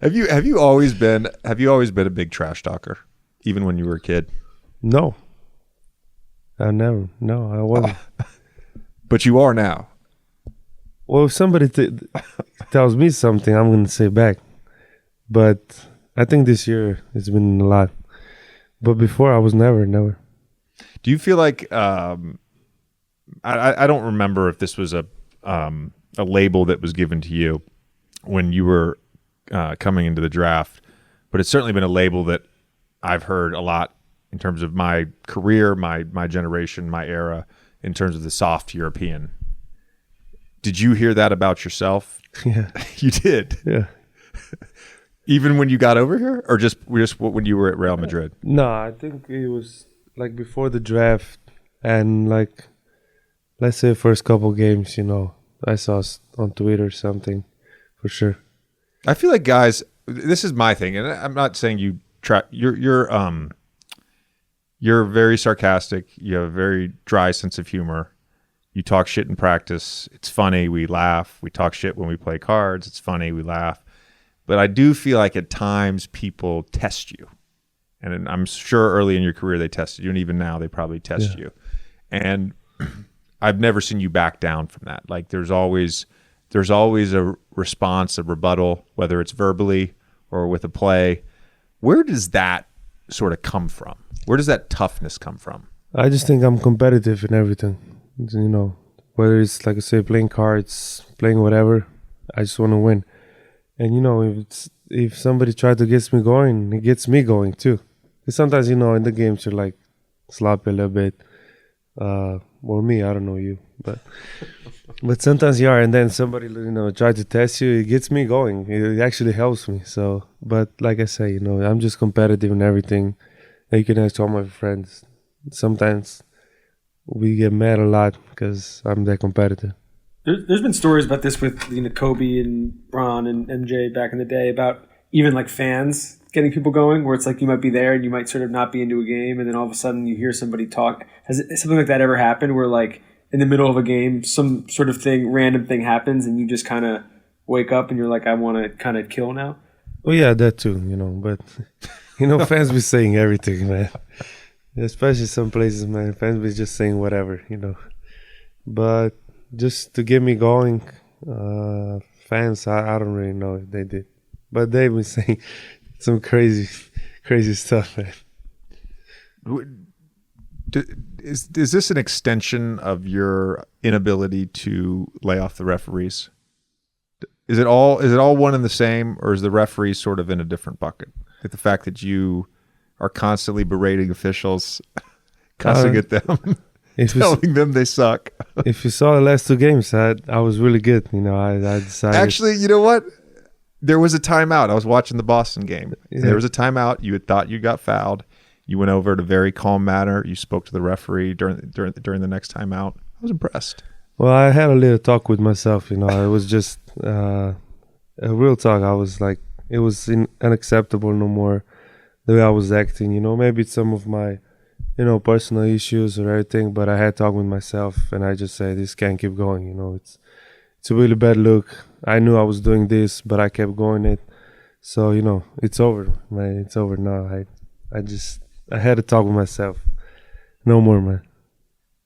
Have you always been a big trash talker, even when you were a kid? No, I never. No, I wasn't. But you are now. Well, if somebody tells me something, I'm going to say back. But I think this year it's been a lot. But before I was never. Do you feel like I don't remember if this was a label that was given to you when you were coming into the draft, but it's certainly been a label that I've heard a lot in terms of my career, my generation, my era, in terms of the soft European. Did you hear that about yourself? Yeah. You did? Yeah. Even when you got over here, or just when you were at Real Madrid? No, I think it was like before the draft and like, let's say first couple games, I saw on Twitter or something for sure. I feel like guys, this is my thing, and I'm not saying you try. You're very sarcastic. You have a very dry sense of humor. You talk shit in practice. It's funny. We laugh. We talk shit when we play cards. It's funny. We laugh. But I do feel like at times people test you. And I'm sure early in your career they tested you. And even now they probably test you. And I've never seen you back down from that. Like there's always a response, a rebuttal, whether it's verbally or with a play. Where does that sort of come from? Where does that toughness come from? I just think I'm competitive in everything. Whether it's like I say, playing cards, playing whatever, I just want to win. And if somebody tries to get me going, it gets me going too. Because sometimes in the games you're like sloppy a little bit. Or me, I don't know you, but sometimes you are, and then somebody try to test you. It gets me going. It actually helps me. So, but like I say, I'm just competitive in everything. You can ask all my friends. Sometimes we get mad a lot because I'm that competitive. There's been stories about this with Kobe and Bron and MJ back in the day about even like fans getting people going, where it's like you might be there and you might sort of not be into a game, and then all of a sudden you hear somebody talk. Has something like that ever happened where like in the middle of a game some sort of random thing happens and you just kind of wake up and you're like, I want to kind of kill now? Oh yeah, that too, but fans be saying everything, man. Especially some places, man. Fans be just saying whatever, But just to get me going, fans, I don't really know if they did. But they been saying some crazy stuff, man. Is this an extension of your inability to lay off the referees? Is it all one and the same, or is the referee sort of in a different bucket? Like the fact that you are constantly berating officials, cussing at them, telling them they suck. If you saw the last two games, I was really good. I decided. Actually, you know what? There was a timeout. I was watching the Boston game. Yeah. There was a timeout. You had thought you got fouled. You went over in a very calm manner. You spoke to the referee during the next timeout. I was impressed. Well, I had a little talk with myself. It was just a real talk. I was like, it was unacceptable no more the way I was acting. Maybe it's some of my, personal issues or everything. But I had talk with myself, and I just said, this can't keep going. It's a really bad look. I knew I was doing this, but I kept going it. So, it's over, man. It's over now. I had to talk with myself. No more, man.